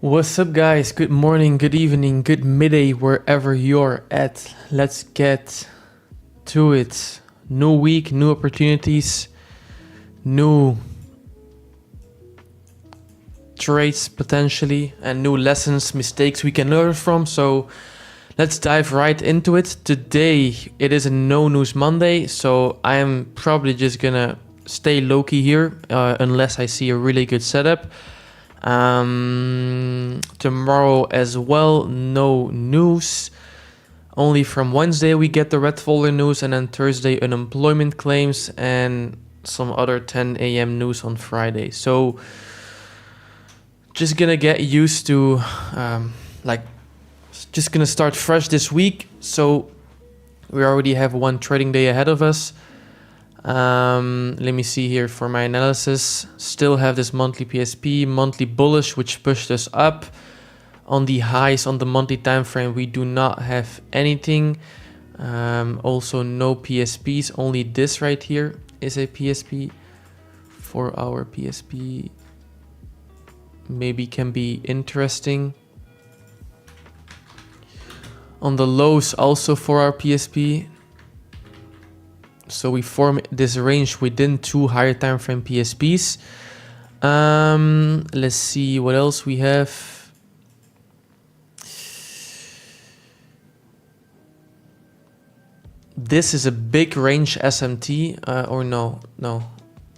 What's up, guys? Good morning, good evening, good midday, wherever you're at. Let's get to it. New week, new opportunities, new trades potentially, and new lessons, mistakes we can learn from. So let's dive right into it. Today, it is a no news Monday, so I'm probably just gonna stay low key here unless I see a really good setup. Tomorrow as well, no news. Only from Wednesday we get the red folder news, and then Thursday unemployment claims and some other 10 a.m. news on Friday. So just gonna get used to just gonna start fresh this week. So we already have one trading day ahead of us. Let me see here for my analysis. Still have this monthly PSP, monthly bullish, which pushed us up. On the highs on the monthly time frame, we do not have anything. Also no PSPs, only this right here is a PSP. 4-hour PSP maybe can be interesting. On the lows, also 4-hour PSP. So we form this range within two higher time frame PSPs. Let's see what else we have. This is a big range SMT, or no.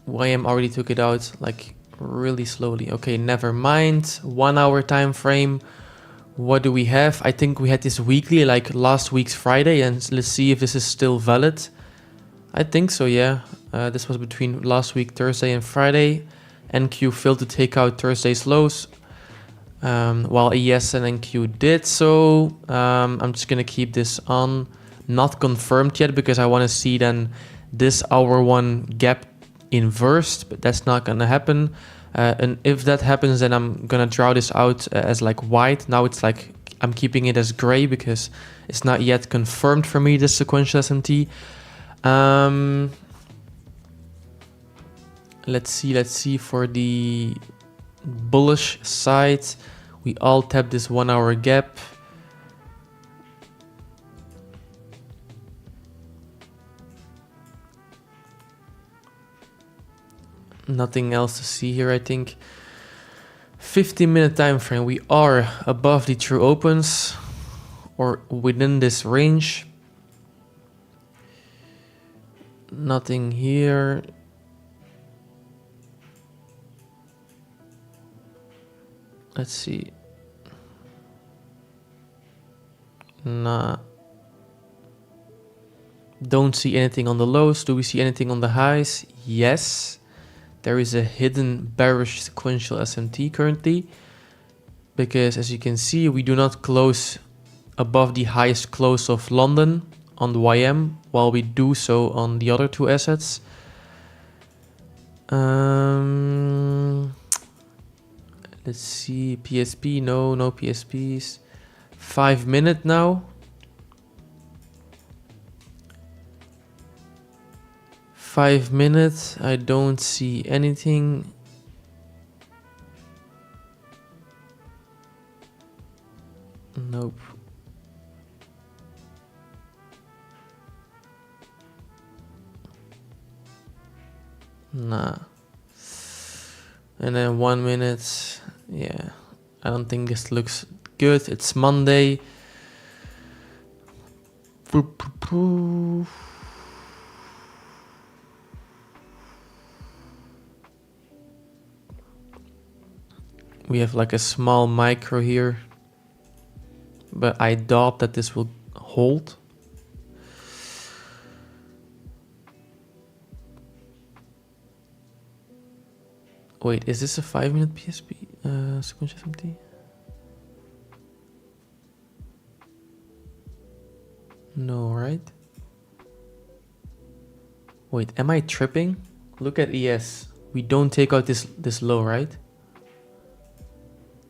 YM already took it out like really slowly. Okay, never mind. 1 hour time frame. What do we have? I think we had this weekly, like last week's Friday, and let's see if this is still valid. I think so, yeah. This was between last week, Thursday and Friday. NQ failed to take out Thursday's lows, while ES and NQ did. So I'm just going to keep this on. Not confirmed yet because I want to see then this hour one gap inversed, but that's not going to happen. And if that happens, then I'm going to draw this out as like white. Now it's like I'm keeping it as gray because it's not yet confirmed for me, this sequential SMT. Let's see for the bullish side. We all tap this 1 hour gap. Nothing else to see here, I think. 15-minute time frame. We are above the true opens or within this range. Nothing here. Let's see. Nah. Don't see anything on the lows. Do we see anything on the highs? Yes. There is a hidden bearish sequential SMT currently. Because as you can see, we do not close above the highest close of London on the YM, while we do so on the other two assets. Let's see, PSP, no PSPs. 5 minute now. 5 minutes, I don't see anything. Nope. Nah. And then 1 minute. Yeah. I don't think this looks good. It's Monday. We have like a small micro here. But I doubt that this will hold. Wait, is this a 5 minute PSP? Sequential SMT? No, right? Wait, am I tripping? Look at ES. We don't take out this low, right?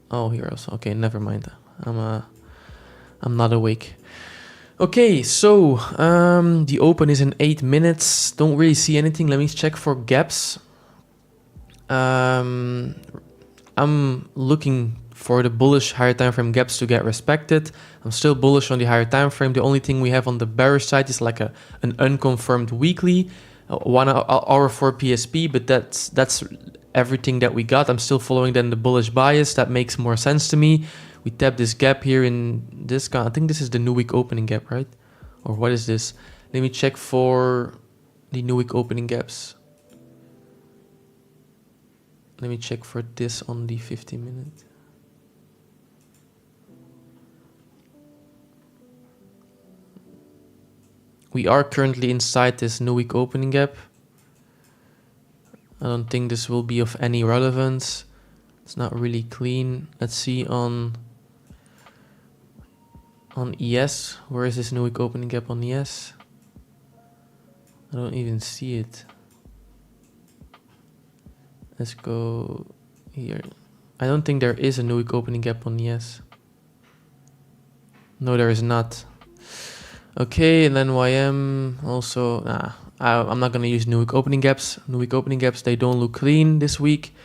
Oh, here also. Okay, never mind. I'm not awake. Okay, so the open is in 8 minutes. Don't really see anything. Let me check for gaps. I'm looking for the bullish higher time frame gaps to get respected. I'm still bullish on the higher time frame. The only thing we have on the bearish side is like an unconfirmed weekly, 1 hour for PSP, but that's everything that we got. I'm still following then the bullish bias. That makes more sense to me. We tap this gap here in this I think this is the new week opening gap, right? Or what is this? Let me check for the new week opening gaps. Let me check for this on the 50-minute. We are currently inside this new week opening gap. I don't think this will be of any relevance. It's not really clean. Let's see on ES. Where is this new week opening gap on ES? I don't even see it. Let's go here. I don't think there is a new week opening gap on ES. No, there is not. Okay, and then YM also. I'm not gonna use new week opening gaps. New week opening gaps, they don't look clean this week.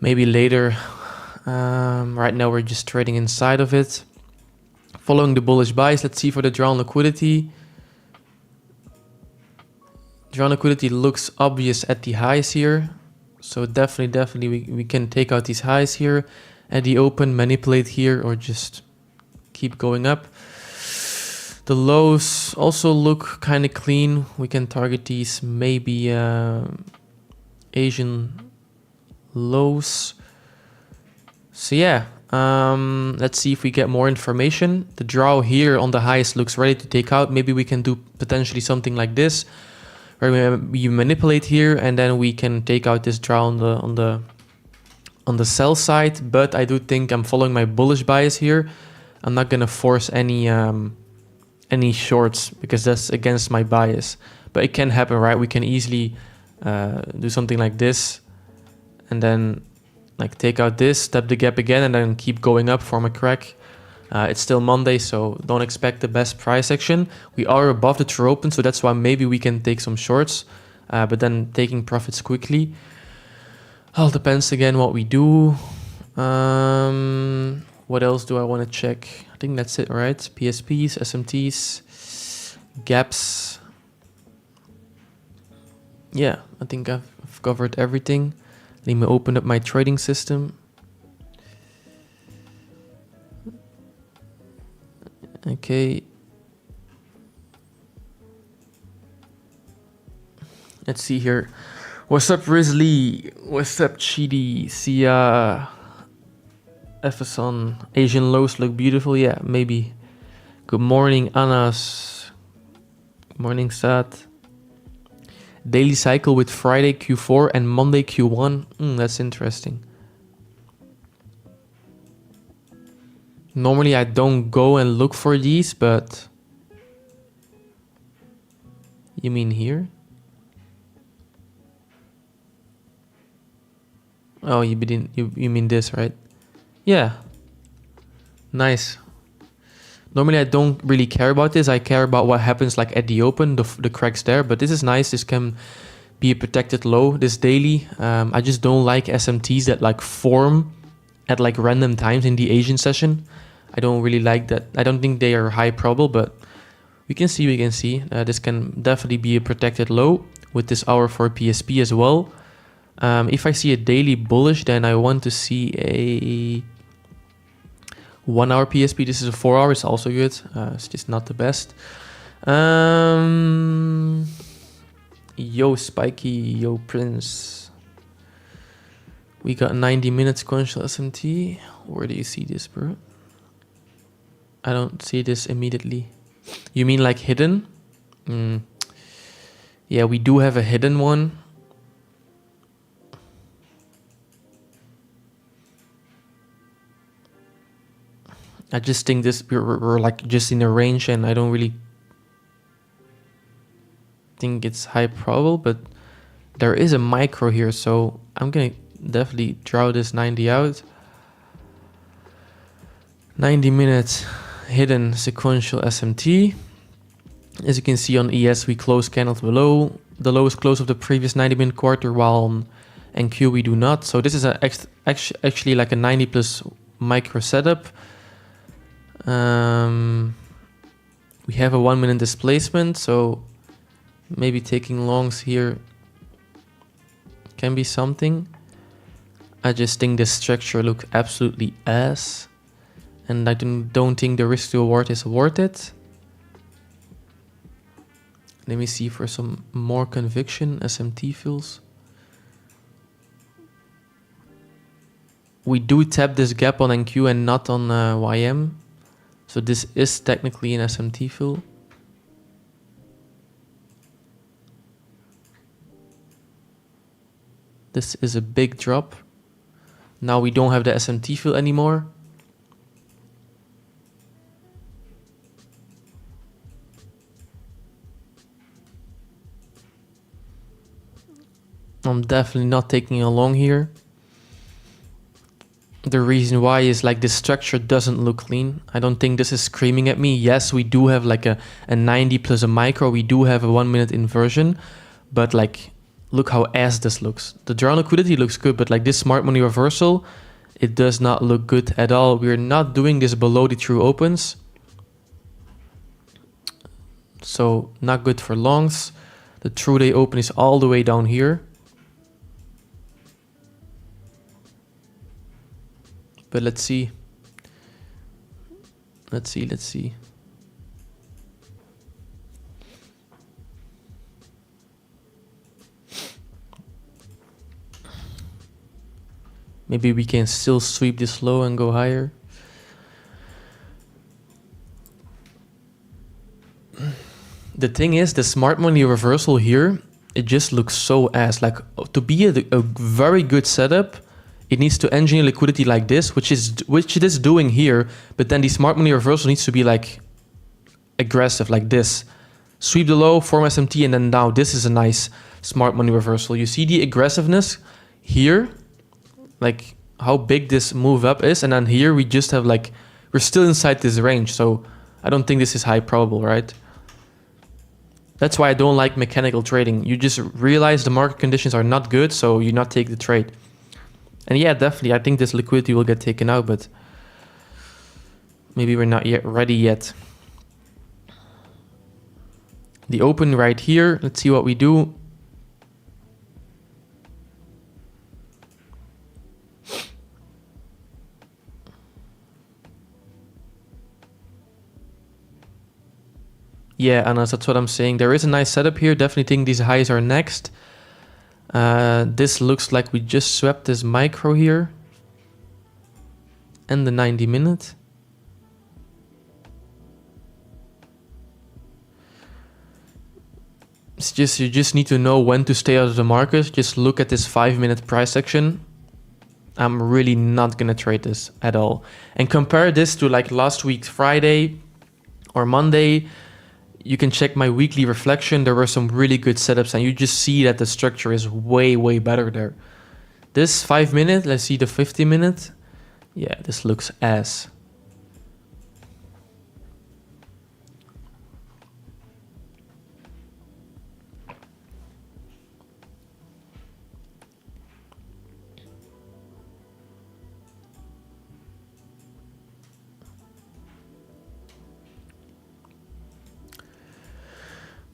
Maybe later. Right now we're just trading inside of it. Following the bullish bias. Let's see for the drawn liquidity. Drawn liquidity looks obvious at the highs here. So definitely we can take out these highs here at the open, manipulate here, or just keep going up. The lows also look kind of clean. We can target these maybe Asian lows. So yeah, let's see if we get more information. The draw here on the highest looks ready to take out. Maybe we can do potentially something like this, where we manipulate here and then we can take out this draw on the sell side. But I do think I'm following my bullish bias here. I'm not gonna force any shorts because that's against my bias, but it can happen, right? We can easily do something like this and then like take out this, tap the gap again, and then keep going up, form a crack. It's still Monday, so don't expect the best price action. We are above the true open, so that's why maybe we can take some shorts, but then taking profits quickly. All depends again what we do. What else do I want to check? I think that's it, right? PSPs, SMTs, gaps. Yeah, I think I've covered everything. Let me open up my trading system. Okay. Let's see here. What's up, Risley? What's up, Chidi? Sia. Efferson. Asian lows look beautiful. Yeah, maybe. Good morning, Anas. Good morning, Sat. Daily cycle with Friday Q4 and Monday Q1. That's interesting. Normally I don't go and look for these, but you mean here? Oh, you mean this, right? Yeah. Nice. Normally I don't really care about this. I care about what happens like at the open, the cracks there. But this is nice. This can be a protected low, this daily. I just don't like SMTs that like form at like random times in the Asian session. I don't really like that. I don't think they are high probable, but we can see. This can definitely be a protected low with this hour for PSP as well. If I see a daily bullish, then I want to see a 1 hour PSP. This is a 4 hour. It's also good. It's just not the best. Yo, Spiky. Yo, Prince. We got 90 minutes sequential SMT. Where do you see this, bro? I don't see this immediately. You mean like hidden? Yeah, we do have a hidden one. I just think this we're like just in a range, and I don't really think it's high probable, but there is a micro here, so I'm gonna definitely draw this 90 out. 90 minutes hidden sequential SMT. As you can see on ES, we close candles below the lowest close of the previous 90-minute quarter, while on and Q we do not. So this is actually like a 90 plus micro setup. We have a 1 minute displacement, so maybe taking longs here can be something. I just think this structure looks absolutely ass, and I don't think the risk to reward is worth it. Let me see for some more conviction, SMT fills. We do tap this gap on NQ and not on YM. So this is technically an SMT fill. This is a big drop. Now we don't have the SMT fill anymore. I'm definitely not taking a long here. The reason why is like this structure doesn't look clean. I don't think this is screaming at me. Yes, we do have like a 90 plus a micro. We do have a 1 minute inversion, but like, look how ass this looks. The drawn liquidity looks good, but like this smart money reversal, it does not look good at all. We're not doing this below the true opens. So not good for longs. The true day open is all the way down here. But let's see. Let's see. Maybe we can still sweep this low and go higher. The thing is, the smart money reversal here, it just looks so ass. Like, to be a very good setup, it needs to engineer liquidity like this, which it is doing here, but then the smart money reversal needs to be like aggressive, like this. Sweep the low, form SMT, and then now this is a nice smart money reversal. You see the aggressiveness here, like how big this move up is, and then here we just have like, we're still inside this range, so I don't think this is high probable, right? That's why I don't like mechanical trading. You just realize the market conditions are not good, so you not take the trade. And yeah, definitely, I think this liquidity will get taken out, but maybe we're not yet ready yet. The open right here, let's see what we do. Yeah, Anas, that's what I'm saying. There is a nice setup here. Definitely think these highs are next. This looks like we just swept this micro here and the 90 minute. It's just, you just need to know when to stay out of the market. Just look at this 5 minute price action. I'm really not gonna trade this at all. And compare this to like last week Friday or Monday. You can check my weekly reflection. There were some really good setups, and you just see that the structure is way, way better there. This 5 minute, let's see the 50 minute. Yeah, this looks ass.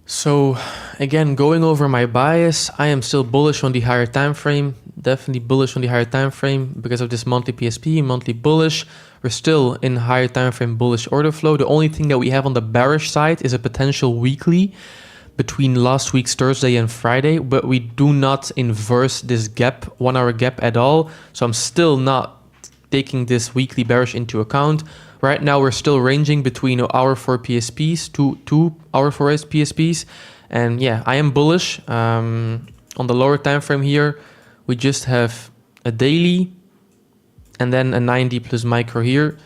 So again, going over my bias, I am still bullish on the higher time frame. Definitely bullish on the higher time frame because of this monthly PSP, monthly bullish. We're still in higher time frame bullish order flow. The only thing that we have on the bearish side is a potential weekly between last week's Thursday and Friday, but we do not inverse this gap, 1 hour gap at all. So I'm still not taking this weekly bearish into account. Right now, we're still ranging between hour 4 PSPs to 2 hour 4 PSPs. And yeah, I am bullish. On the lower time frame here, we just have a daily and then a 90 plus micro here.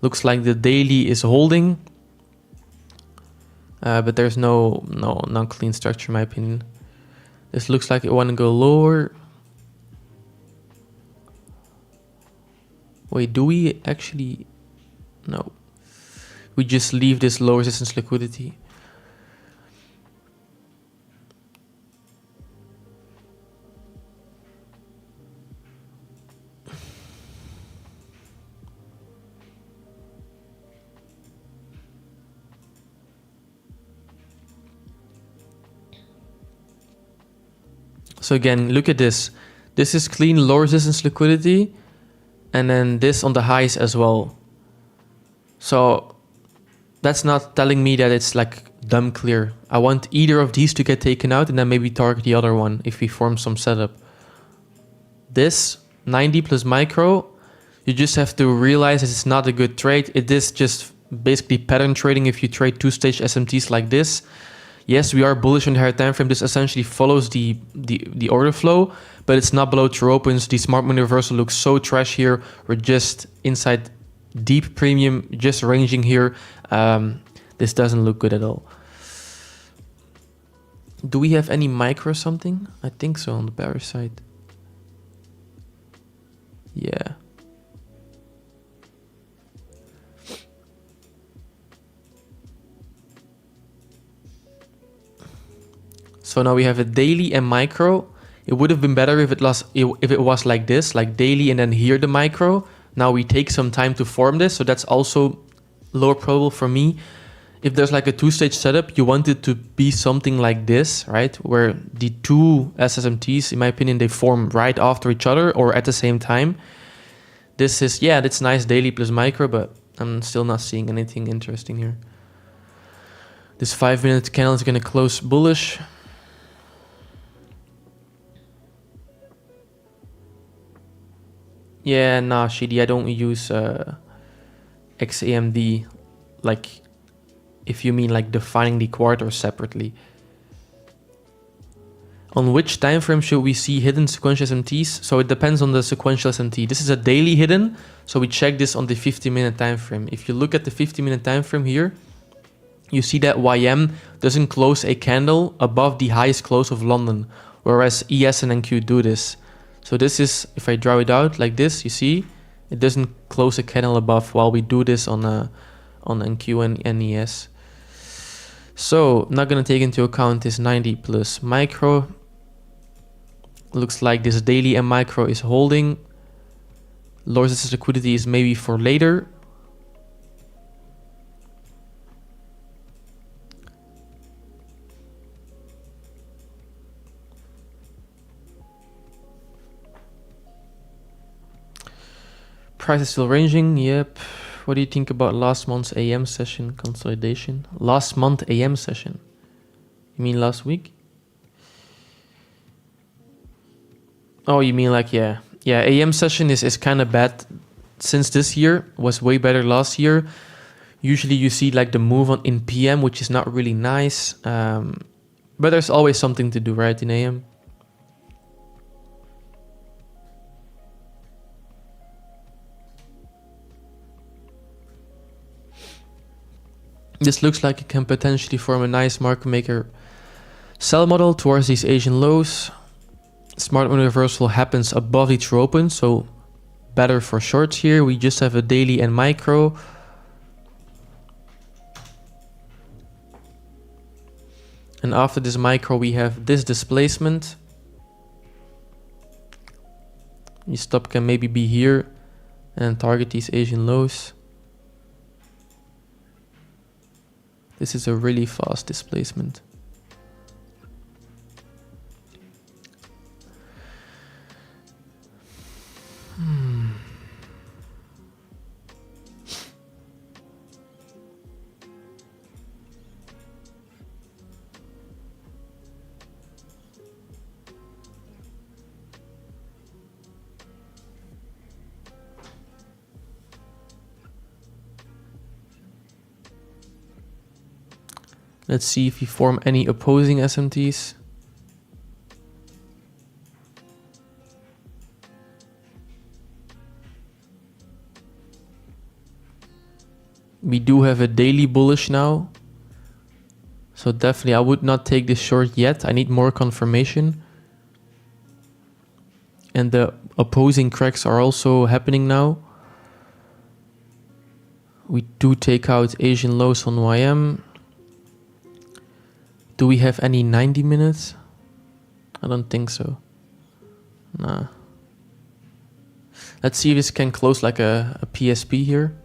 Looks like the daily is holding. But there's no clean structure in my opinion. This looks like it want to go lower. Wait, do we actually... No. We just leave this low resistance liquidity. So again, look at this. This is clean low resistance liquidity, and then this on the highs as well. So that's not telling me that it's like dumb clear. I want either of these to get taken out and then maybe target the other one if we form some setup. This 90 plus micro, you just have to realize it's not a good trade. It is just basically pattern trading if you trade two-stage SMTs like this. Yes, we are bullish on the higher time frame. This essentially follows the order flow, but it's not below true opens. The smart money reversal looks so trash here. We're just inside deep premium, just ranging here. This doesn't look good at all. Do we have any micro something? I think so on the bearish side. Yeah. So now we have a daily and micro. It would have been better if it was like this, like daily and then here the micro. Now we take some time to form this, so that's also lower probable for me. If there's like a two-stage setup, you want it to be something like this, right? Where the two SSMTs, in my opinion, they form right after each other or at the same time. This is, yeah, that's nice daily plus micro, but I'm still not seeing anything interesting here. This 5-minute candle is going to close bullish. Yeah, nah, Shidi, I don't use XAMD, like, if you mean like defining the quarter separately. On which time frame should we see hidden sequential SMTs? So it depends on the sequential SMT. This is a daily hidden, so we check this on the 50-minute time frame. If you look at the 50-minute time frame here, you see that YM doesn't close a candle above the highest close of London, whereas ES and NQ do this. So this is, if I draw it out like this, you see, it doesn't close a candle above, while we do this on NQ and ES. So not going to take into account this 90 plus micro. Looks like this daily and micro is holding. Low resistance liquidity is maybe for later. Price is still ranging, yep. What do you think about last month's AM session consolidation? Last month AM session? You mean last week? Oh, you mean like, yeah. Yeah, AM session is kind of bad since this year. Was way better last year. Usually you see like the move on in PM, which is not really nice. But there's always something to do, right, in AM. This looks like it can potentially form a nice market maker sell model towards these Asian lows. Smart money reversal happens above the true open, so better for shorts here. We just have a daily and micro. And after this micro, we have this displacement. Your stop can maybe be here and target these Asian lows. This is a really fast displacement. Let's see if we form any opposing SMTs. We do have a daily bullish now. So definitely I would not take this short yet. I need more confirmation. And the opposing cracks are also happening now. We do take out Asian lows on YM. Do we have any 90 minutes? I don't think so. Nah. Let's see if this can close like a PSP here.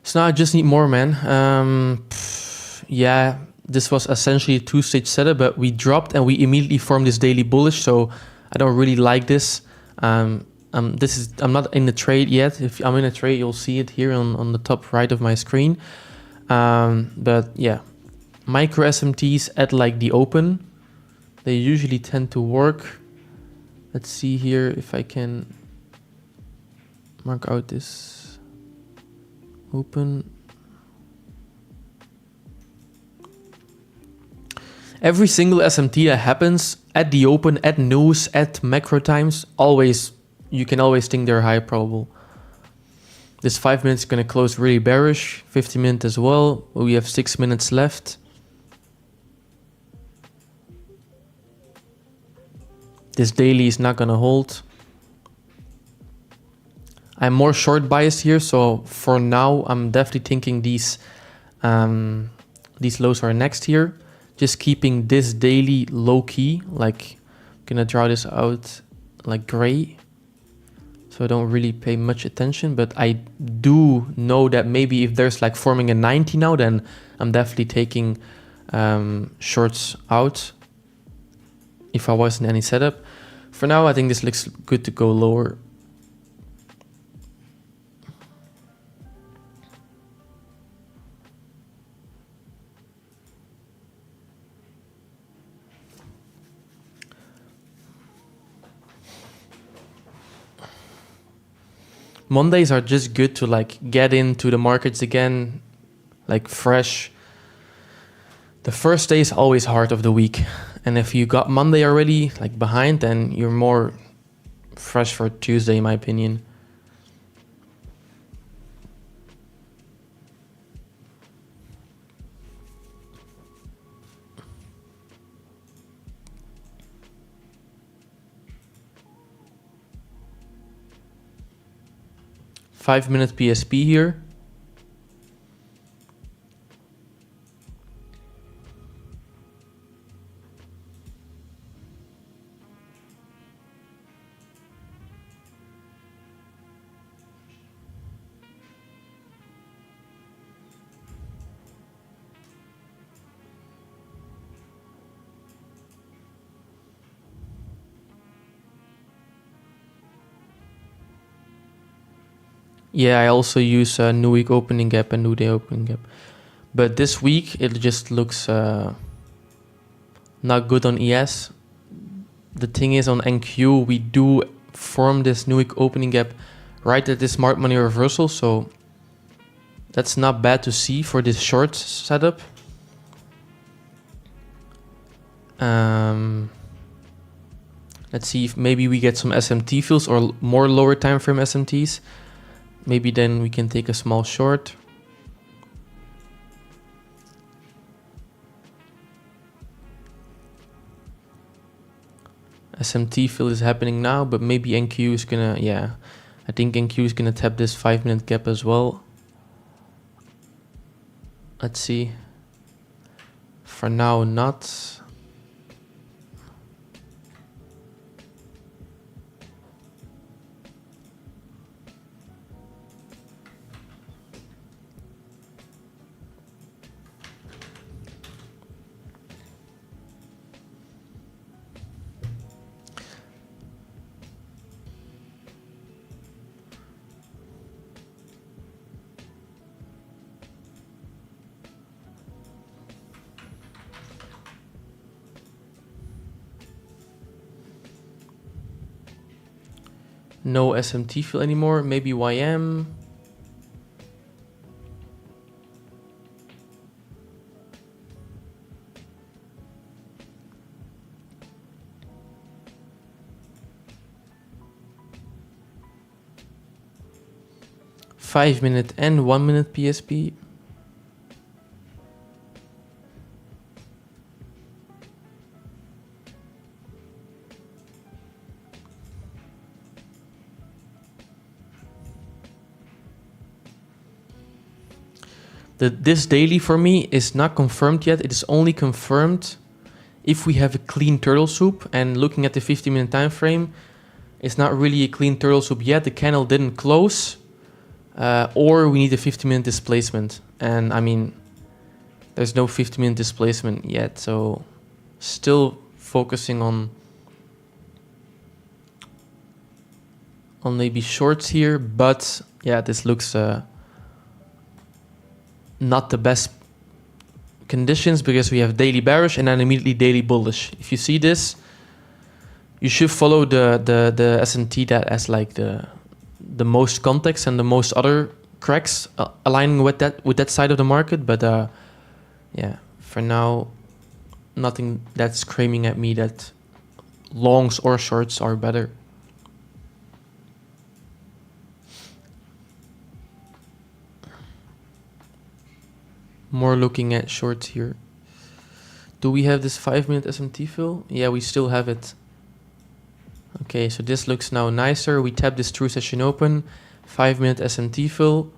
So now I just need more, man. Yeah, this was essentially a two-stage setup, but we dropped and we immediately formed this daily bullish. So I don't really like this. I'm not in the trade yet. If I'm in a trade, you'll see it here on the top right of my screen. But yeah, micro SMTs at like the open, they usually tend to work. Let's see here if I can mark out this open. Every single SMT that happens at the open, at news, at macro times, you can always think they're high probable. This 5 minutes is going to close really bearish, 50 minutes as well. We have 6 minutes left. This daily is not going to hold. I'm more short biased here, so for now I'm definitely thinking these lows are next here. Just keeping this daily low key, like I'm gonna draw this out like gray, so I don't really pay much attention. But I do know that maybe if there's like forming a 90 now, then I'm definitely taking shorts out if I wasn't any setup. For now, I think this looks good to go lower. Mondays are just good to like get into the markets again, like fresh. The first day is always hard of the week. And if you got Monday already like behind, then you're more fresh for Tuesday, in my opinion. Five-minute PSP here. Yeah, I also use a new week opening gap and new day opening gap. But this week, it just looks not good on ES. The thing is, on NQ, we do form this new week opening gap right at this smart money reversal. So that's not bad to see for this short setup. Let's see if maybe we get some SMT fills or more lower time frame SMTs. Maybe then we can take a small short. SMT fill is happening now, but maybe NQ is gonna, yeah. I think NQ is gonna tap this 5-minute gap as well. Let's see. For now, not. No SMT fill anymore, maybe YM. Five-minute and 1-minute PSP. This daily for me is not confirmed yet. It is only confirmed if we have a clean turtle soup. And looking at the 50-minute time frame, it's not really a clean turtle soup yet. The candle didn't close. or we need a 50-minute displacement. And I mean, there's no 50-minute displacement yet, so still focusing on maybe shorts here, but yeah, this looks not the best conditions because we have daily bearish and then immediately daily bullish. If you see this, you should follow the S&T that as like the most context and the most other cracks aligning with that side of the market. But yeah, for now, nothing that's screaming at me that longs or shorts are better. More looking at shorts here. Do we have this 5-minute SMT fill? Yeah, we still have it. Okay, so this looks now nicer. We tap this true session open, 5-minute SMT fill.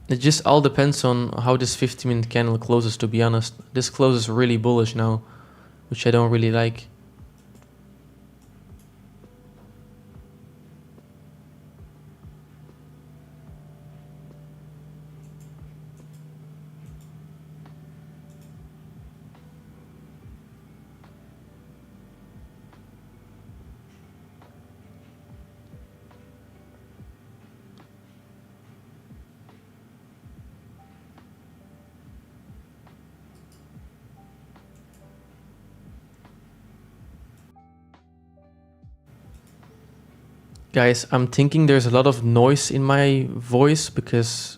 It just all depends on how this 50-minute candle closes, to be honest. This closes really bullish now, which I don't really like. Guys, I'm thinking there's a lot of noise in my voice because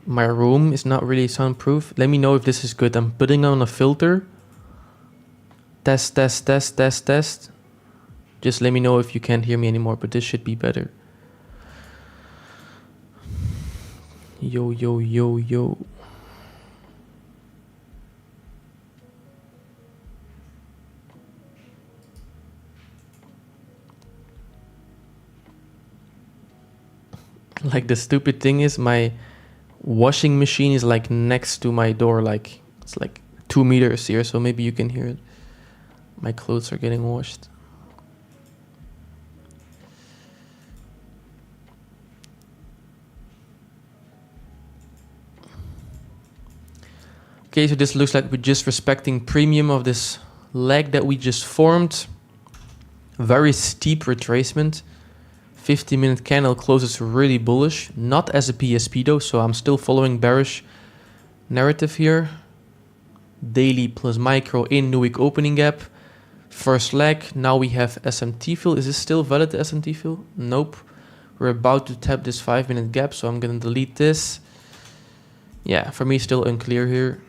my room is not really soundproof. Let me know if this is good. I'm putting on a filter. Test, test, test, test, test. Just let me know if you can't hear me anymore, but this should be better. Yo, yo, yo, yo. Like the stupid thing is my washing machine is like next to my door, like it's like 2 meters here, so maybe you can hear it. My clothes are getting washed. Okay, so this looks like we're just respecting premium of this leg that we just formed. Very steep retracement. 50-minute candle closes really bullish, not as a PSP though, so I'm still following bearish narrative here. Daily plus micro in new week opening gap. First leg, now we have SMT fill. Is this still valid, the SMT fill? Nope. We're about to tap this 5-minute gap, so I'm gonna delete this. Yeah, for me still unclear here.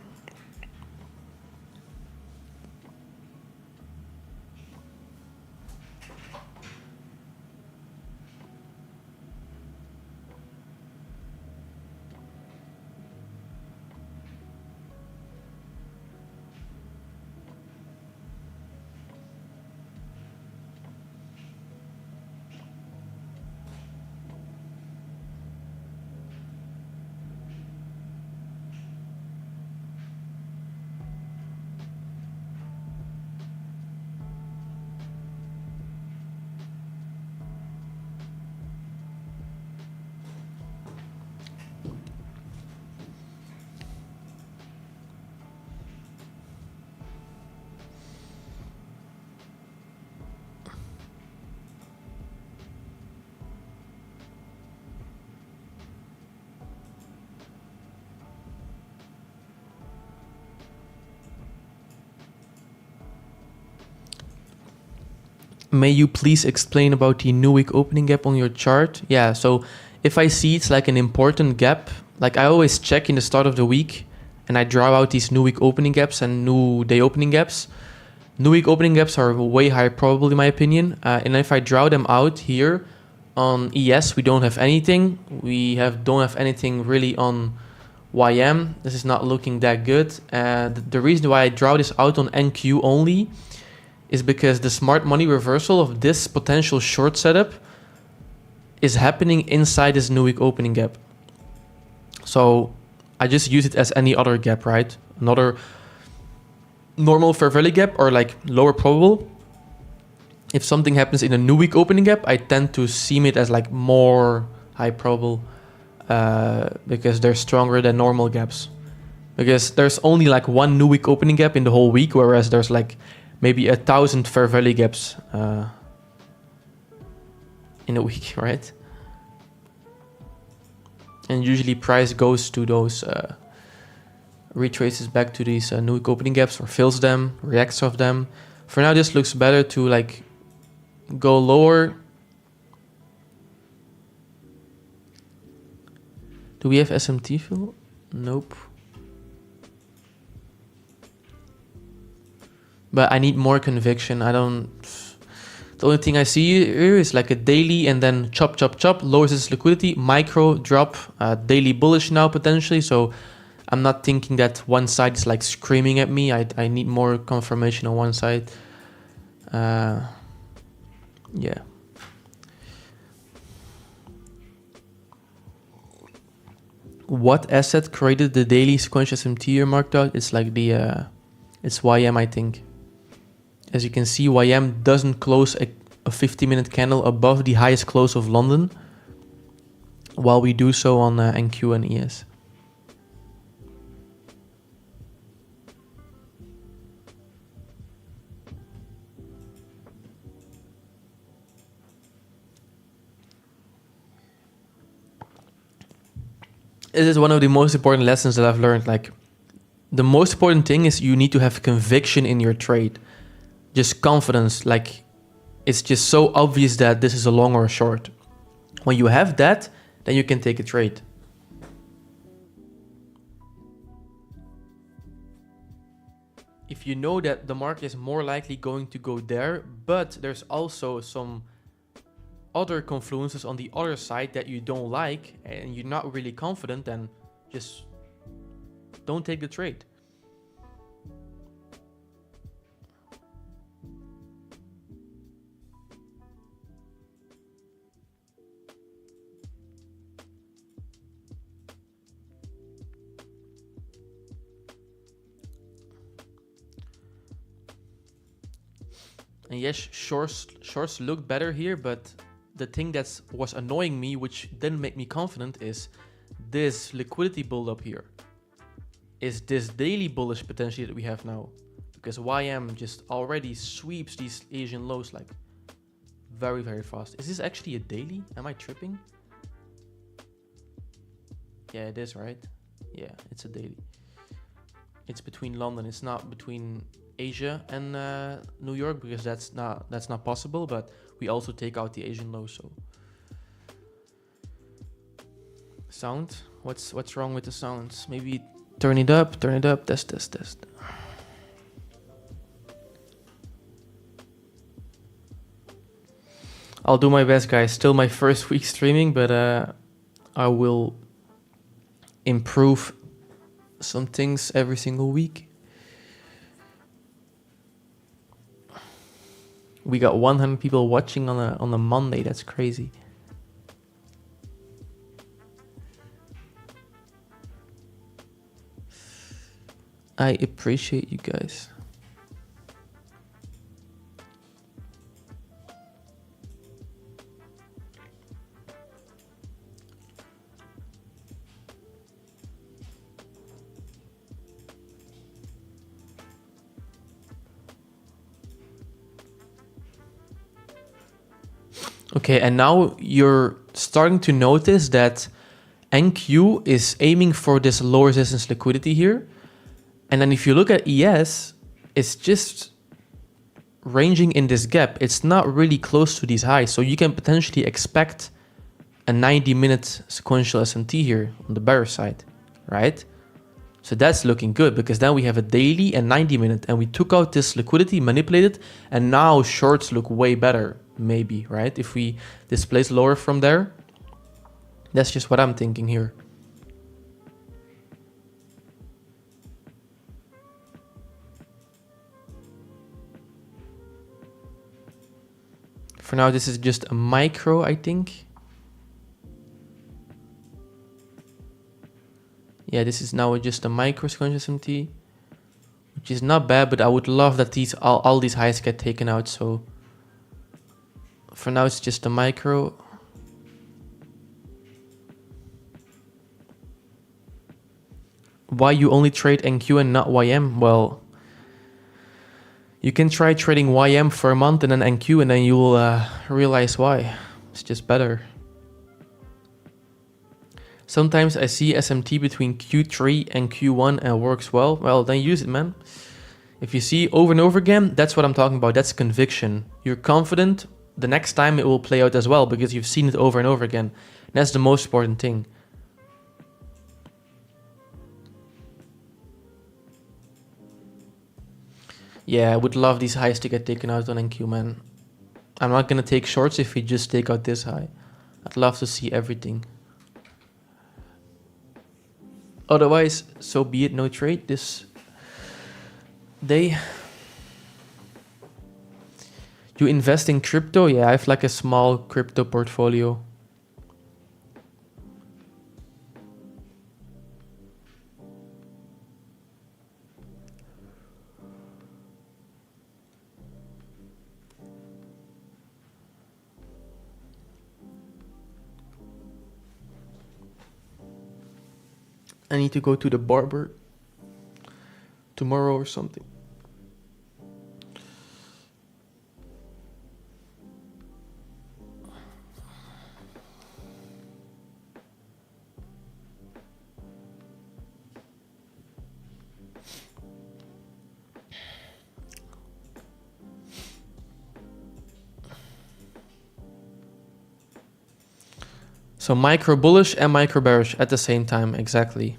May you please explain about the new week opening gap on your chart? Yeah, so if I see it's like an important gap, like I always check in the start of the week and I draw out these new week opening gaps and new day opening gaps. New week opening gaps are way higher probable in my opinion. And if I draw them out here on ES, we don't have anything. Don't have anything really on YM. This is not looking that good. The reason why I draw this out on NQ only is because the smart money reversal of this potential short setup is happening inside this new week opening gap. So I just use it as any other gap, right? Another normal fair value gap or like lower probable. if something happens in a new week opening gap, I tend to see it as like more high probable because they're stronger than normal gaps. Because there's only like one new week opening gap in the whole week, whereas there's like maybe 1,000 fair value gaps in a week, right? And usually price goes to those, retraces back to these new week opening gaps or fills them, reacts off them. For now, this looks better to like go lower. Do we have SMT fill? Nope. But I need more conviction. I don't... The only thing I see here is like a daily and then chop, chop, chop, lowers its liquidity, micro drop, daily bullish now potentially. So I'm not thinking that one side is like screaming at me. I need more confirmation on one side. Yeah. What asset created the daily sequential SMT here marked out? It's like the, it's YM, I think. As you can see, YM doesn't close a 50-minute candle above the highest close of London, while we do so on NQ and ES. This is one of the most important lessons that I've learned. Like, the most important thing is you need to have conviction in your trade. Just confidence. Like, it's just so obvious that this is a long or a short. When you have that, then you can take a trade. If you know that the market is more likely going to go there, but there's also some other confluences on the other side that you don't like and you're not really confident, then just don't take the trade. And yes, shorts looked better here, but the thing that was annoying me, which didn't make me confident, is this liquidity buildup here. Is this daily bullish potentially that we have now? Because YM just already sweeps these Asian lows like very, very fast. Is this actually a daily? Am I tripping? Yeah, it is, right? Yeah, it's a daily. It's between London. It's not between Asia and New York, because that's not possible. But we also take out the Asian low. So sound. What's wrong with the sounds? Maybe turn it up. Test. I'll do my best, guys. Still my first week streaming, but I will improve some things every single week. We got 100 people watching on a Monday. That's crazy. I appreciate you guys. Okay, and now you're starting to notice that NQ is aiming for this lower resistance liquidity here. And then if you look at ES, it's just ranging in this gap. It's not really close to these highs. So you can potentially expect a 90-minute sequential SMT here on the bearish side, right? So that's looking good, because then we have a daily and 90-minute, and we took out this liquidity, manipulated, and now shorts look way better, maybe, right? If we displace lower from there. That's just what I'm thinking here. For now, this is just a micro, I think. Yeah, this is now just a micro sequential SMT, which is not bad, but I would love that all these highs get taken out. So For now, it's just a micro. Why you only trade NQ and not YM? Well, you can try trading YM for a month and then NQ, and then you will realize why. It's just better. Sometimes I see SMT between Q3 and Q1 and it works well. Well, then use it, man. If you see over and over again, that's what I'm talking about. That's conviction. You're confident the next time it will play out as well because you've seen it over and over again. That's the most important thing. Yeah, I would love these highs to get taken out on NQ, man. I'm not going to take shorts if we just take out this high. I'd love to see everything. Otherwise, so be it, no trade this day. You invest in crypto? Yeah, I have like a small crypto portfolio. I need to go to the barber tomorrow or something. So micro bullish and micro bearish at the same time, exactly.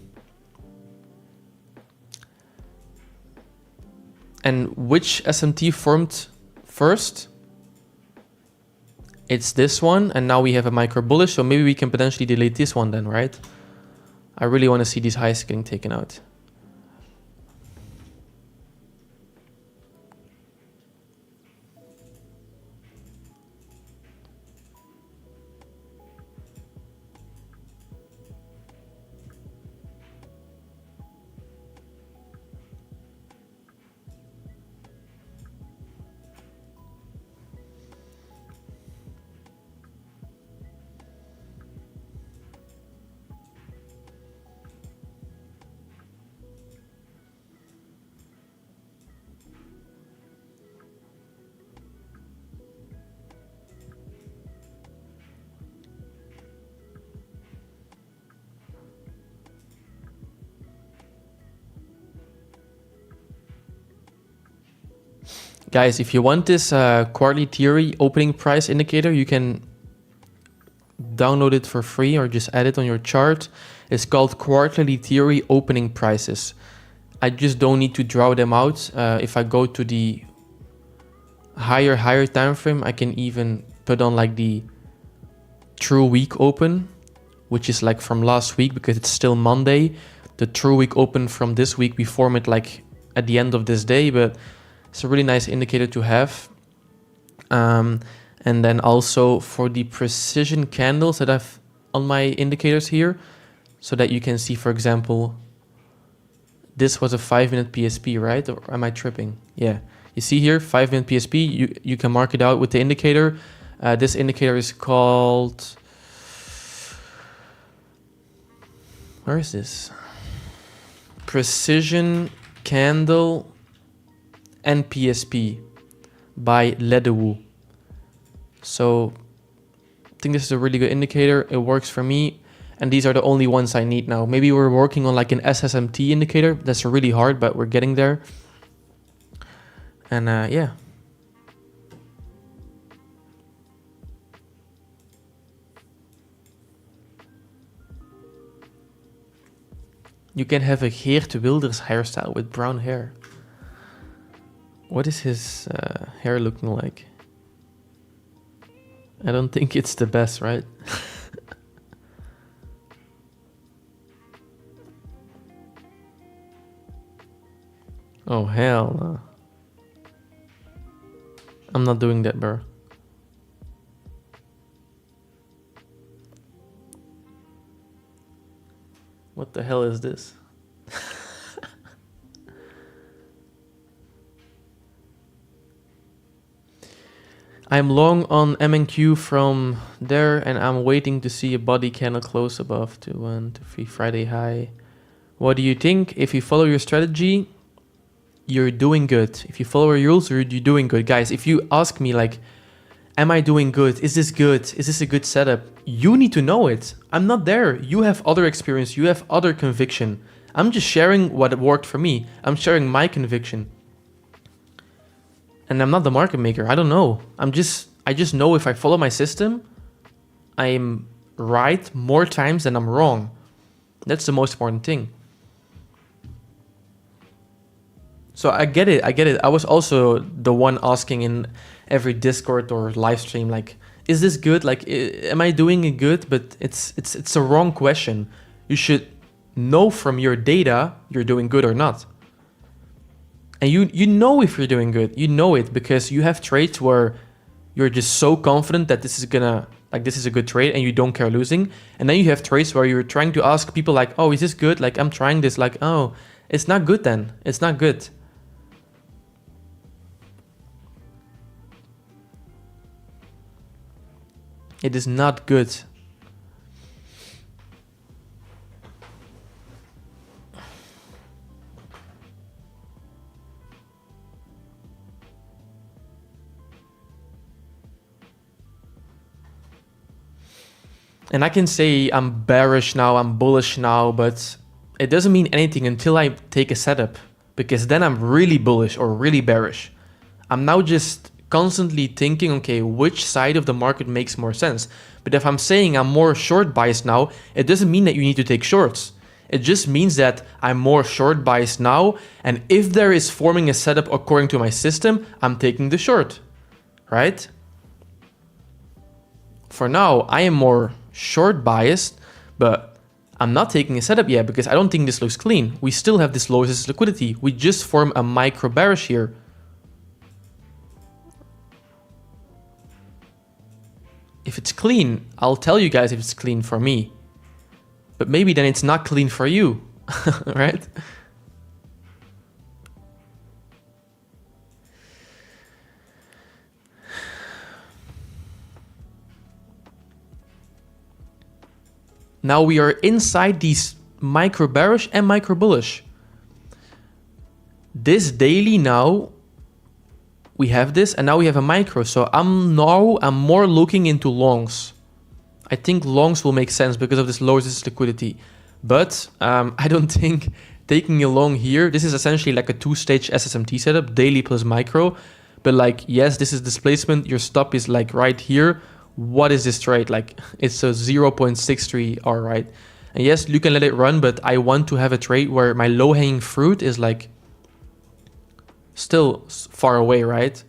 And which SMT formed first? It's this one, and now we have a micro bullish, so maybe we can potentially delete this one then, right? I really want to see these highs getting taken out. Guys, if you want this Quarterly Theory opening price indicator, you can download it for free or just add it on your chart. It's called Quarterly Theory opening prices. I just don't need to draw them out. If I go to the higher time frame, I can even put on like the true week open, which is like from last week because it's still Monday. The true week open from this week, we form it like at the end of this day, but it's a really nice indicator to have. And then also for the precision candles that I've on my indicators here, so that you can see, for example, this was a 5-minute PSP, right? Or am I tripping? Yeah. You see here, 5-minute PSP, you can mark it out with the indicator. This indicator is called, where is this? Precision Candle and PSP by Ledewu. So I think this is a really good indicator. It works for me. And these are the only ones I need now. Maybe we're working on like an SSMT indicator. That's really hard, but we're getting there. And yeah. You can have a Geert Wilders hairstyle with brown hair. What is his hair looking like? I don't think it's the best, right? Oh, hell no. I'm not doing that, bro. What the hell is this? I'm long on MNQ from there, and I'm waiting to see a body candle close above to 1 to 3 Friday high. What do you think? If you follow your strategy, you're doing good. If you follow your rules, you're doing good. Guys, if you ask me like, am I doing good? Is this good? Is this a good setup? You need to know it. I'm not there. You have other experience. You have other conviction. I'm just sharing what worked for me. I'm sharing my conviction. And I'm not the market maker. I don't know. I just know if I follow my system, I'm right more times than I'm wrong. That's the most important thing. So I get it. I was also the one asking in every Discord or live stream, like, is this good? Like, am I doing it good? But it's a wrong question. You should know from your data you're doing good or not. And you know if you're doing good. You know it because you have trades where you're just so confident that this is a good trade and you don't care losing. And then you have trades where you're trying to ask people like, oh, is this good? Like, I'm trying this. Like, oh, it's not good then. It's not good. It is not good. And I can say I'm bearish now, I'm bullish now, but it doesn't mean anything until I take a setup, because then I'm really bullish or really bearish. I'm now just constantly thinking, okay, which side of the market makes more sense? But if I'm saying I'm more short biased now, it doesn't mean that you need to take shorts. It just means that I'm more short biased now, and if there is forming a setup according to my system, I'm taking the short, right? For now, I am more short biased, but I'm not taking a setup yet because I don't think this looks clean. We still have this low resistance liquidity. We just form a micro bearish here. If it's clean, I'll tell you guys if it's clean for me. But maybe then it's not clean for you, right? Now we are inside these micro bearish and micro bullish. This daily now, we have this and now we have a micro. So I'm more looking into longs. I think longs will make sense because of this low resistance liquidity. But I don't think taking a long here, this is essentially like a two-stage SSMT setup, daily plus micro. But like, yes, this is displacement. Your stop is like right here. What is this trade? Like, it's a 0.63 R, right? And yes, you can let it run, but I want to have a trade where my low-hanging fruit is like still far away, right?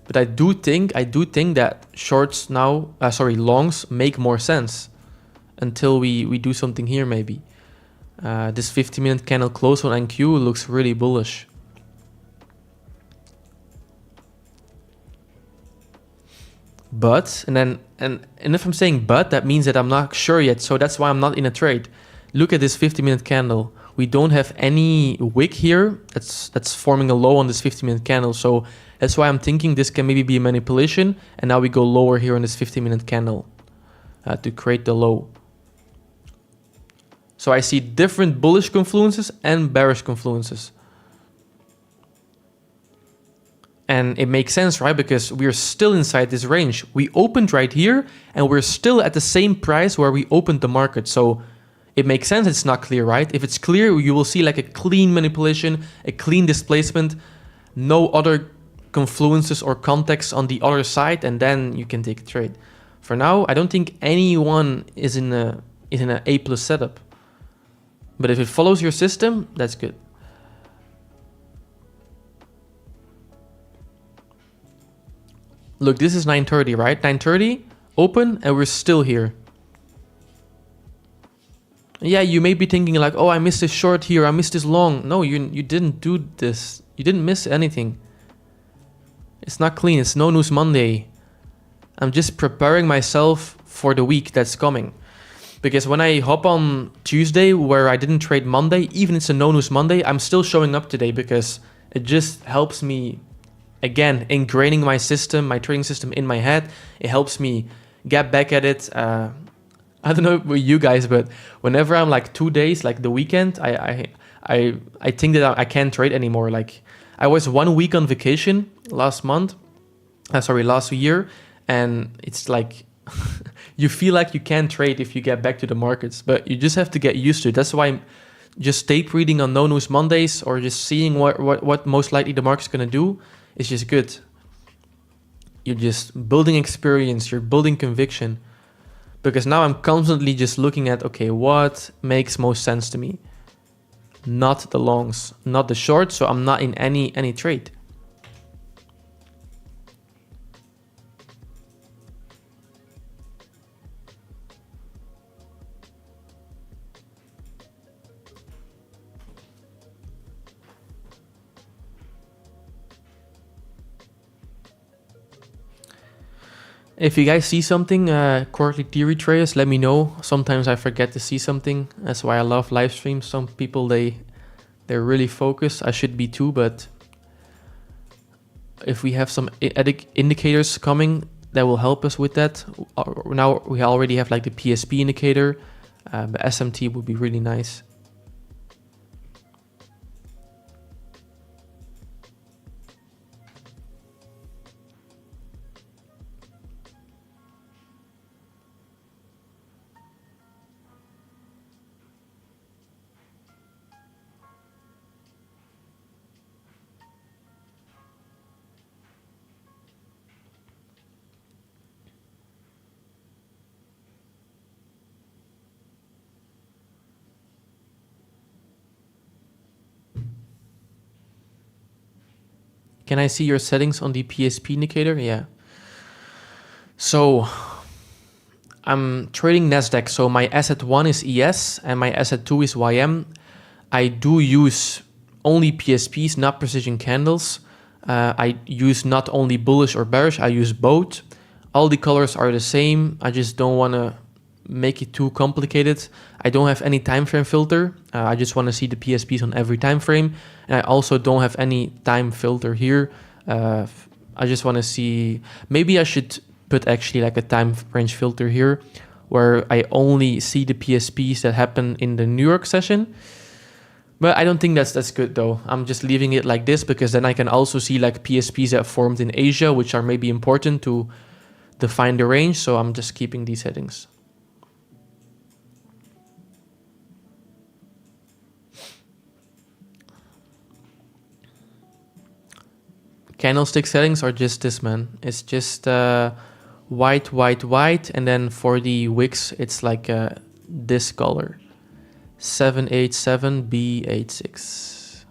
But I do think that shorts now, longs make more sense until we do something here maybe. This 50-minute candle close on NQ looks really bullish. But, and if I'm saying but, that means that I'm not sure yet. So that's why I'm not in a trade. Look at this 50-minute candle. We don't have any wick here. That's forming a low on this 50-minute candle. So that's why I'm thinking this can maybe be a manipulation. And now we go lower here on this 50-minute candle to create the low. So I see different bullish confluences and bearish confluences. And it makes sense, right? Because we're still inside this range. We opened right here and we're still at the same price where we opened the market. So it makes sense it's not clear, right? If it's clear, you will see like a clean manipulation, a clean displacement, no other confluences or context on the other side, and then you can take a trade. For now, I don't think anyone is in an A+ setup. But if it follows your system, that's good. Look, this is 9:30, right? 9:30, open, and we're still here. Yeah, you may be thinking like, oh, I missed this short here, I missed this long. No, you didn't do this. You didn't miss anything. It's not clean, it's no news Monday. I'm just preparing myself for the week that's coming. Because when I hop on Tuesday, where I didn't trade Monday, even it's a no news Monday, I'm still showing up today because it just helps me again, ingraining my system, my trading system in my head. It helps me get back at it. I don't know about you guys, but whenever I'm like 2 days, like the weekend, I think that I can't trade anymore. Like I was 1 week on vacation last month, last year, and it's like you feel like you can't trade if you get back to the markets, but you just have to get used to it. That's why I'm just tape reading on No News Mondays or just seeing what most likely the market's gonna do is just good. You're just building experience, you're building conviction. Because now I'm constantly just looking at, okay, what makes most sense to me? Not the longs, not the shorts, so I'm not in any trade. If you guys see something, Quarterly Theory traders, let me know. Sometimes I forget to see something. That's why I love live streams. Some people, they're really focused. I should be too, but if we have some indicators coming that will help us with that. Now we already have like the PSP indicator, but SMT would be really nice. Can I see your settings on the PSP indicator? Yeah. So I'm trading NASDAQ. So my asset 1 is ES and my asset 2 is YM. I do use only PSPs, not precision candles. I use not only bullish or bearish, I use both. All the colors are the same. I just don't want to make it too complicated. I don't have any time frame filter. I just want to see the PSPs on every time frame. And I also don't have any time filter here. I just want to see, maybe I should put actually like a time range filter here where I only see the PSPs that happen in the New York session. But I don't think that's good though. I'm just leaving it like this because then I can also see like PSPs that formed in Asia, which are maybe important to define the range. So I'm just keeping these settings. Candlestick settings are just this, man. It's just white, white, white. And then for the wicks, it's like this color. 787B86.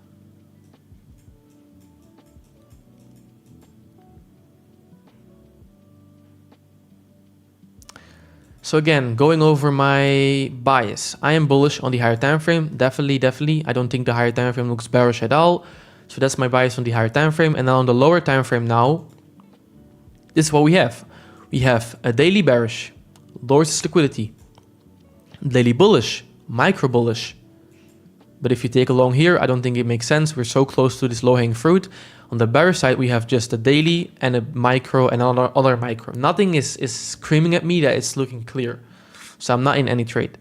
So again, going over my bias. I am bullish on the higher time frame. Definitely. I don't think the higher time frame looks bearish at all. So that's my bias on the higher time frame. And then on the lower time frame now, this is what we have. We have a daily bearish, lowers liquidity. Daily bullish, micro bullish. But if you take a long here, I don't think it makes sense. We're so close to this low-hanging fruit. On the bearish side, we have just a daily and a micro and another micro. Nothing is screaming at me that it's looking clear. So I'm not in any trade.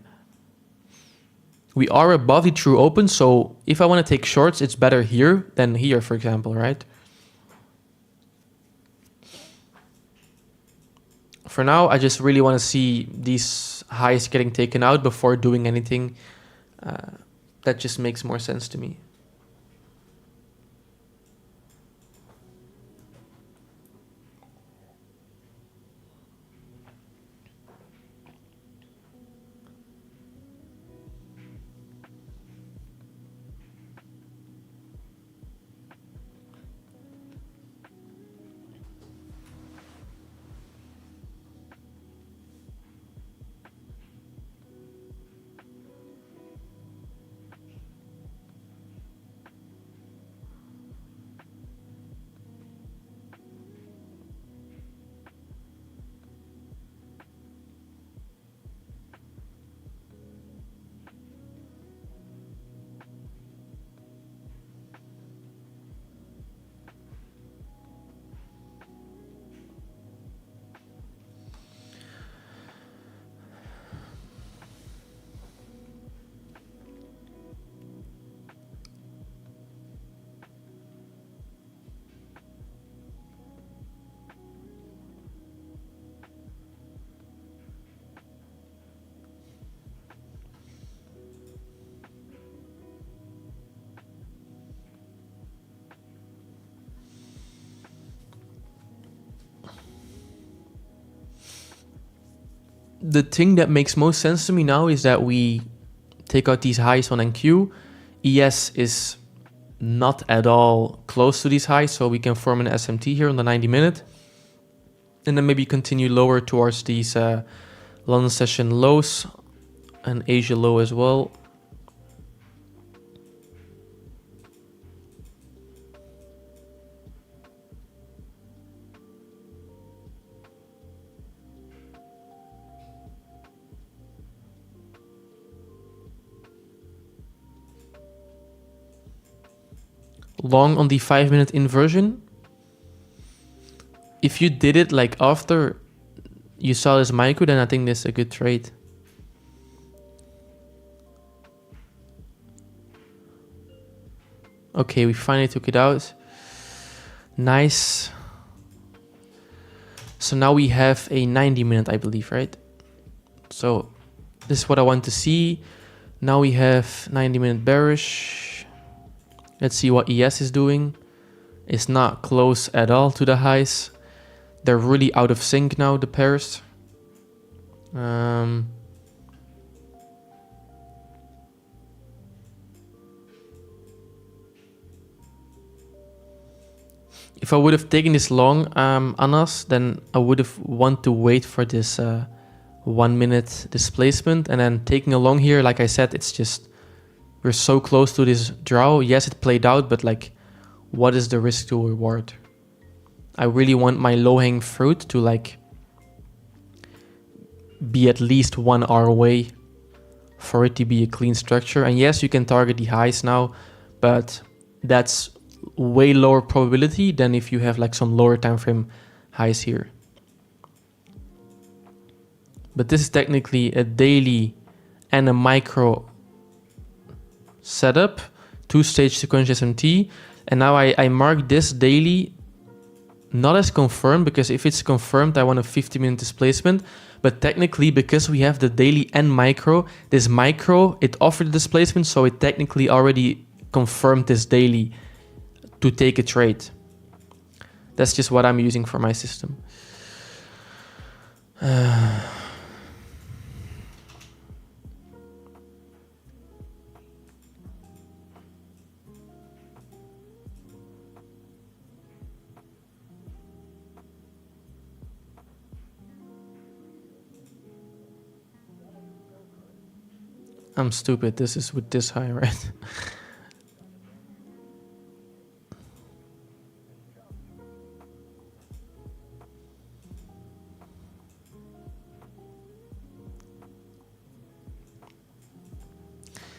We are above the true open, so if I want to take shorts, it's better here than here, for example, right? For now, I just really want to see these highs getting taken out before doing anything. That just makes more sense to me. the thing that makes most sense to me now is that we take out these highs on NQ. ES is not at all close to these highs, so we can form an SMT here on the 90 minute. And then maybe continue lower towards these London session lows and Asia low as well. Long on the 5-minute inversion. If you did it like after you saw this micro, then I think this is a good trade. Okay, we finally took it out. Nice. So now we have a 90 minute, I believe, right? So this is what I want to see. Now we have 90 minute bearish. Let's see what ES is doing. It's not close at all to the highs. They're really out of sync now, the pairs. If I would have taken this long, Anas, then I would have want to wait for this 1 minute displacement, and then taking a long here, like I said, it's just, we're so close to this draw. Yes, it played out, but like, what is the risk to reward? I really want my low-hanging fruit to like be at least 1 hour away for it to be a clean structure. And yes, you can target the highs now, but that's way lower probability than if you have like some lower time frame highs here. But this is technically a daily and a micro setup, 2-stage sequential SMT. And now I mark this daily not as confirmed, because if it's confirmed, I want a 50-minute displacement. But technically, because we have the daily and micro, this micro, it offered the displacement, so it technically already confirmed this daily to take a trade. That's just what I'm using for my system. I'm stupid. This is with this high, right?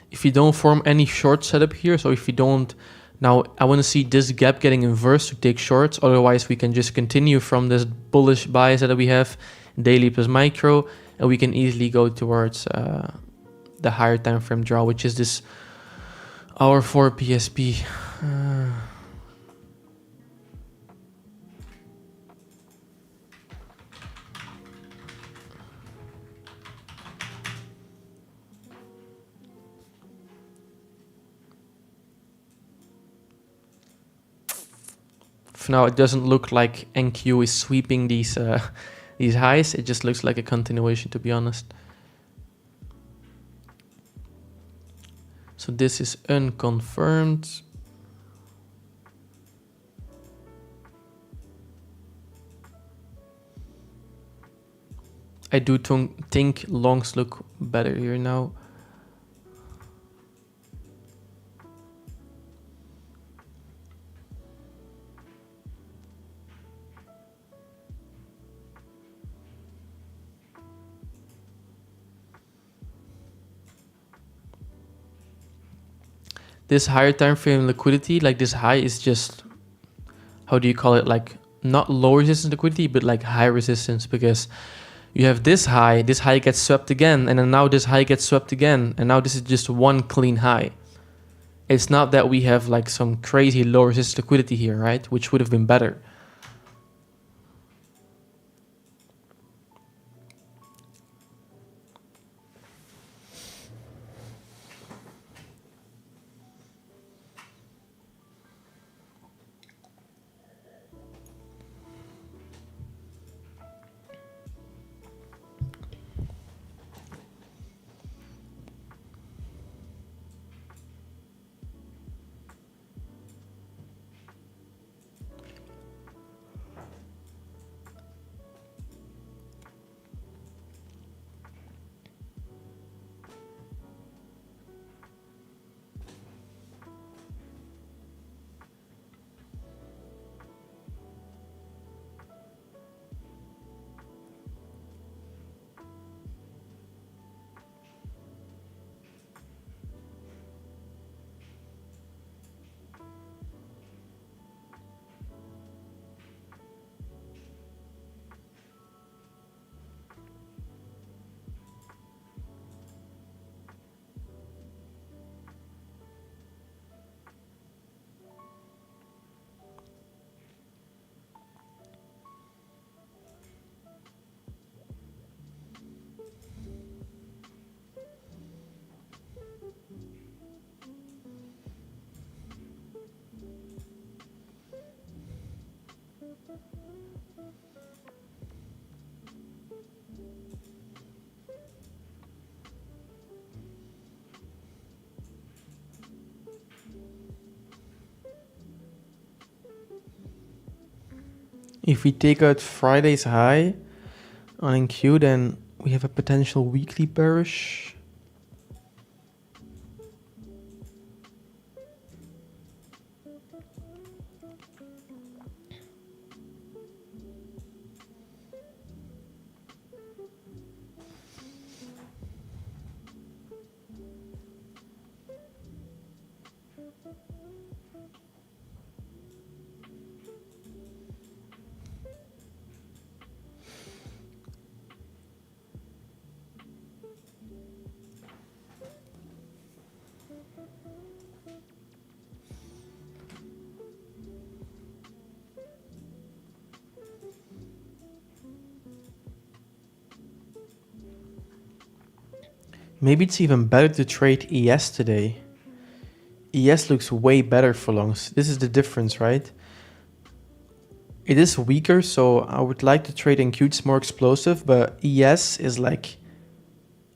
If you don't form any short setup here, so if you don't, now I want to see this gap getting inverse to take shorts. Otherwise, we can just continue from this bullish bias that we have, daily plus micro, and we can easily go towards the higher time frame draw, which is this hour 4 PSP. For now, it doesn't look like NQ is sweeping these highs. It just looks like a continuation, to be honest. So this is unconfirmed. I do think longs look better here now. This higher time frame liquidity, like this high, is just, how do you call it, like not low resistance liquidity, but like high resistance, because you have this high gets swept again, and then now this high gets swept again, and now this is just one clean high. It's not that we have like some crazy low resistance liquidity here, right? Which would have been better. If we take out Friday's high on NQ, then we have a potential weekly bearish. Maybe it's even better to trade ES today. ES looks way better for longs. This is the difference, right? It is weaker, so I would like to trade NQ. It's more explosive, but ES is like,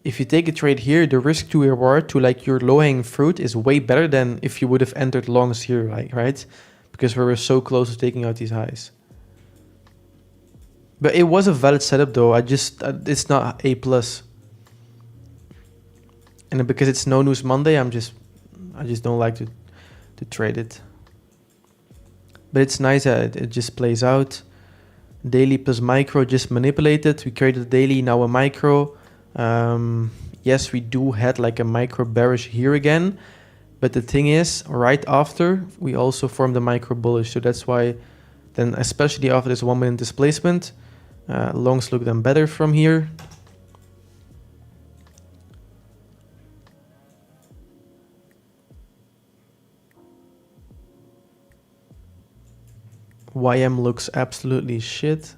if you take a trade here, the risk to reward to like your low-hanging fruit is way better than if you would have entered longs here, right? Because we were so close to taking out these highs. But it was a valid setup though. It's not A+. And because it's no news Monday, I just don't like to trade it. But it's nice that it just plays out. Daily plus micro just manipulated. We created a daily, now a micro. Yes, we do had like a micro bearish here again. But the thing is, right after, we also formed a micro bullish. So that's why then, especially after this 1 minute displacement, longs look then better from here. YM looks absolutely shit.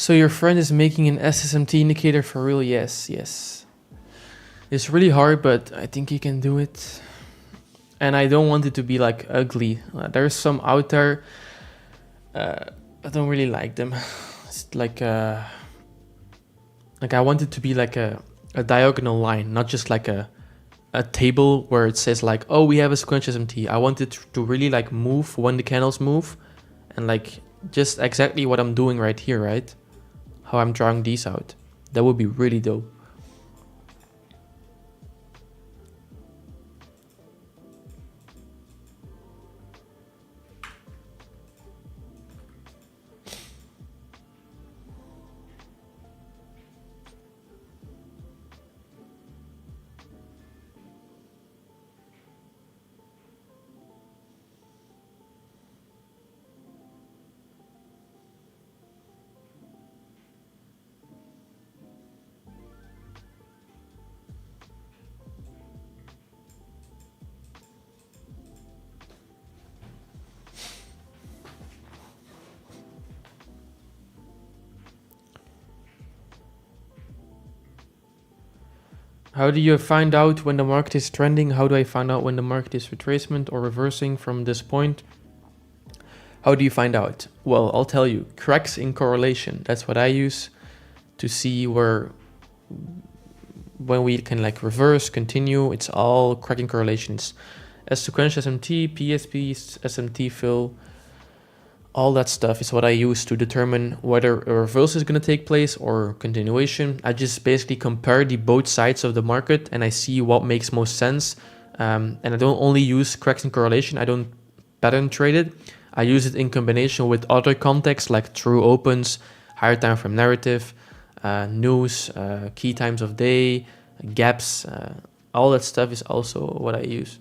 So your friend is making an SSMT indicator for real? Yes, yes. It's really hard, but I think you can do it. And I don't want it to be like ugly. There's some out there. I don't really like them. It's like I want it to be like a diagonal line, not just like a table where it says like, oh, we have a sequential SMT. I want it to really like move when the candles move, and like just exactly what I'm doing right here, right? How I'm drawing these out. That would be really dope. How do you find out when the market is trending? How do I find out when the market is retracement or reversing from this point? How do you find out? Well, I'll tell you. Cracks in correlation. That's what I use to see when we can like reverse, continue. It's all cracking correlations. As sequential SMT, PSPs, SMT fill, all that stuff is what I use to determine whether a reversal is going to take place or continuation. I just basically compare the both sides of the market and I see what makes most sense. And I don't only use cracks and correlation. I don't pattern trade it. I use it in combination with other contexts like true opens, higher time frame narrative, news, key times of day, gaps. All that stuff is also what I use.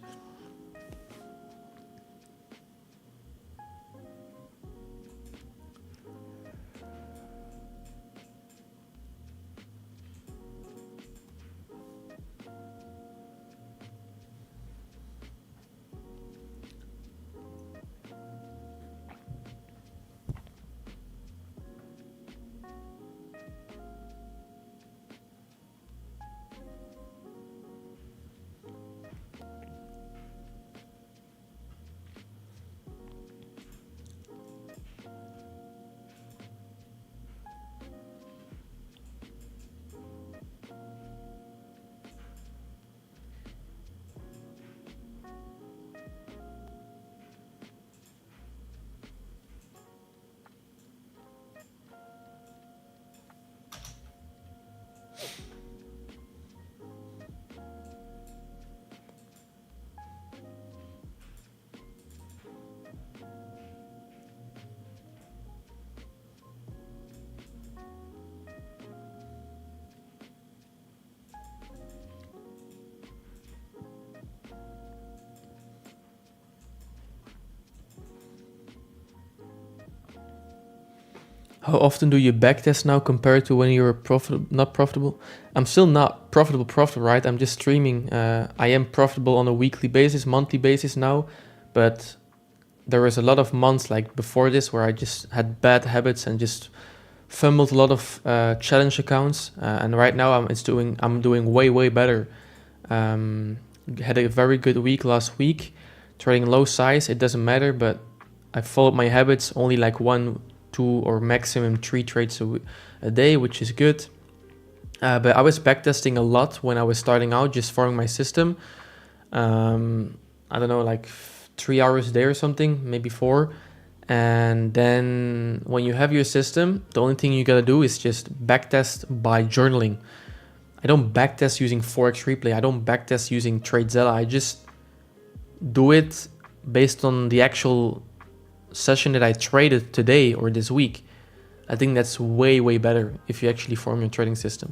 How often do you backtest now compared to when you were not profitable? I'm still not profitable, right? I'm just streaming. I am profitable on a weekly basis, monthly basis now, but there was a lot of months like before this where I just had bad habits and just fumbled a lot of challenge accounts. And right now I'm doing way better. Had a very good week last week, trading low size. It doesn't matter, but I followed my habits, only like 1, 2 or maximum 3 trades a day, which is good. But I was backtesting a lot when I was starting out, just forming my system. I don't know, like 3 hours a day or something, maybe 4. And then when you have your system, the only thing you gotta do is just backtest by journaling. I don't backtest using Forex Replay. I don't backtest using TradeZilla. I just do it based on the actual session that I traded today or this week. I think that's way better if you actually form your trading system.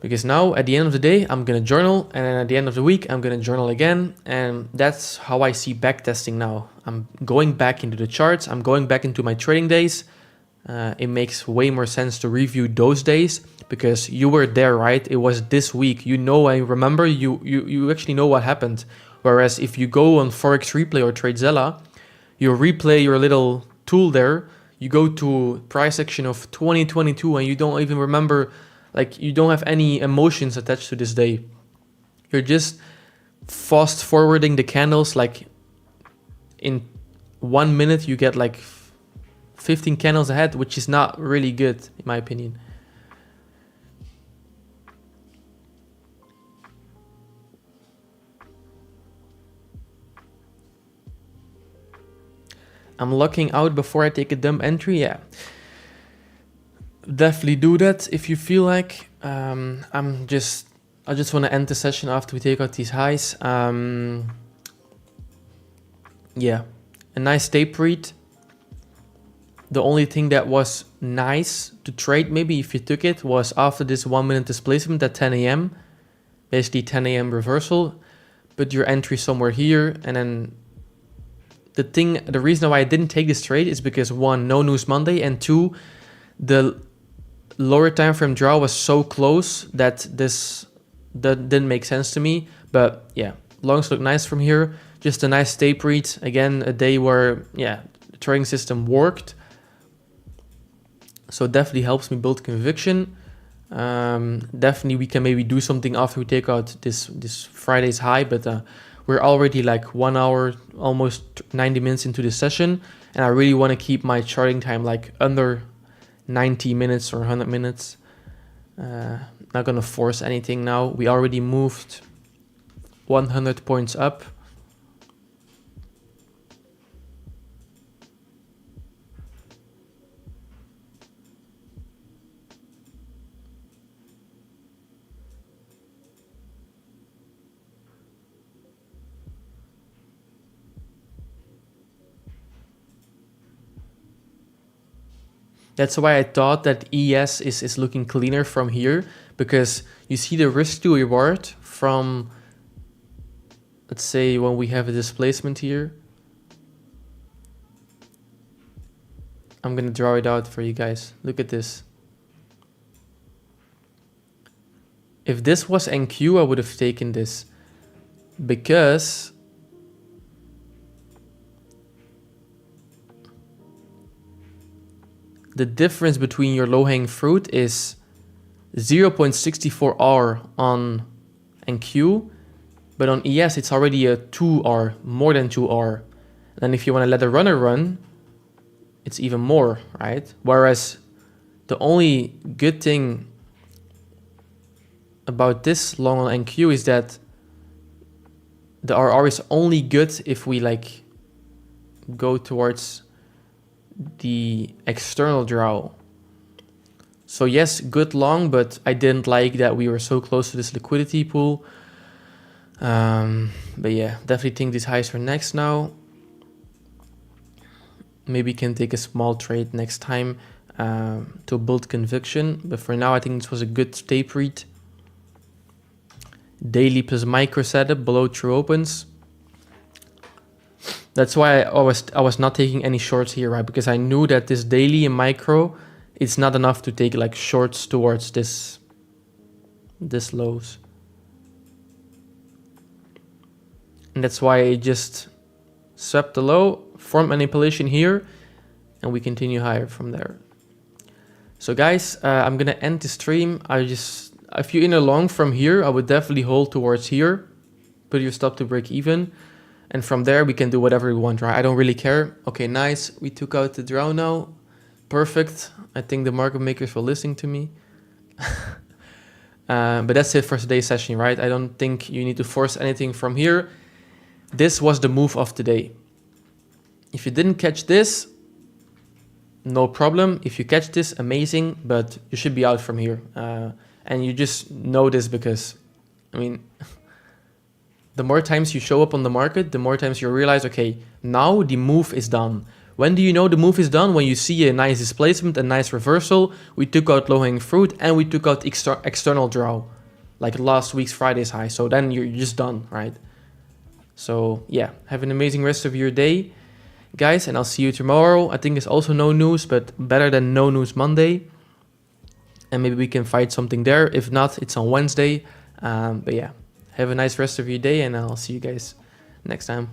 Because now at the end of the day, I'm going to journal, and then at the end of the week, I'm going to journal again. And that's how I see backtesting now. I'm going back into the charts. I'm going back into my trading days. It makes way more sense to review those days because you were there, right? It was this week. You know, I remember you actually know what happened. Whereas if you go on Forex Replay or TradeZilla, you replay your little tool there, you go to price action of 2022 and you don't even remember, like you don't have any emotions attached to this day. You're just fast forwarding the candles. Like in 1 minute you get like 15 candles ahead, which is not really good in my opinion. I'm locking out before I take a dump entry. Yeah, definitely do that if you feel like. I just want to end the session after we take out these highs. Yeah, a nice tape read. The only thing that was nice to trade, maybe if you took it, was after this 1 minute displacement at 10 a.m. Basically 10 a.m. reversal. Put your entry somewhere here, and then the reason why I didn't take this trade is because 1, no news Monday, and 2, the lower time frame draw was so close that that didn't make sense to me. But yeah, longs look nice from here. Just a nice tape read. Again, a day where, yeah, the trading system worked. So it definitely helps me build conviction. Definitely we can maybe do something after we take out this Friday's high, but we're already like 1 hour, almost 90 minutes into this session, and I really want to keep my charting time like under 90 minutes or 100 minutes. Not gonna force anything now. We already moved 100 points up. That's why I thought that ES is looking cleaner from here, because you see the risk to reward from, let's say, when we have a displacement here. I'm gonna draw it out for you guys. Look at this. If this was NQ, I would have taken this, because the difference between your low-hanging fruit is 0.64 R on NQ, but on ES it's already a 2 R, more than 2 R. And if you want to let a runner run, it's even more, right? Whereas the only good thing about this long on NQ is that the RR is only good if we like go towards the external draw. So yes, good long, but I didn't like that we were so close to this liquidity pool. But yeah, definitely think these highs are next now. Maybe can take a small trade next time to build conviction. But for now, I think this was a good tape read. Daily plus micro setup below true opens. That's why I was not taking any shorts here, right? Because I knew that this daily and micro, it's not enough to take like shorts towards this lows. And that's why I just swept the low, formed manipulation here, and we continue higher from there. So guys, I'm gonna end the stream. If you're in a long from here, I would definitely hold towards here. Put your stop to break even. And from there, we can do whatever we want, right? I don't really care. Okay, nice. We took out the draw now. Perfect. I think the market makers were listening to me. But that's it for today's session, right? I don't think you need to force anything from here. This was the move of today. If you didn't catch this, no problem. If you catch this, amazing. But you should be out from here. And you just know this because, I mean... The more times you show up on the market, the more times you realize, okay, now the move is done. When do you know the move is done? When you see a nice displacement, a nice reversal. We took out low-hanging fruit and we took out external draw, like last week's Friday's high. So then you're just done, right? So yeah, have an amazing rest of your day, guys, and I'll see you tomorrow. I think it's also no news, but better than no news Monday. And maybe we can find something there. If not, it's on Wednesday. But yeah. Have a nice rest of your day, and I'll see you guys next time.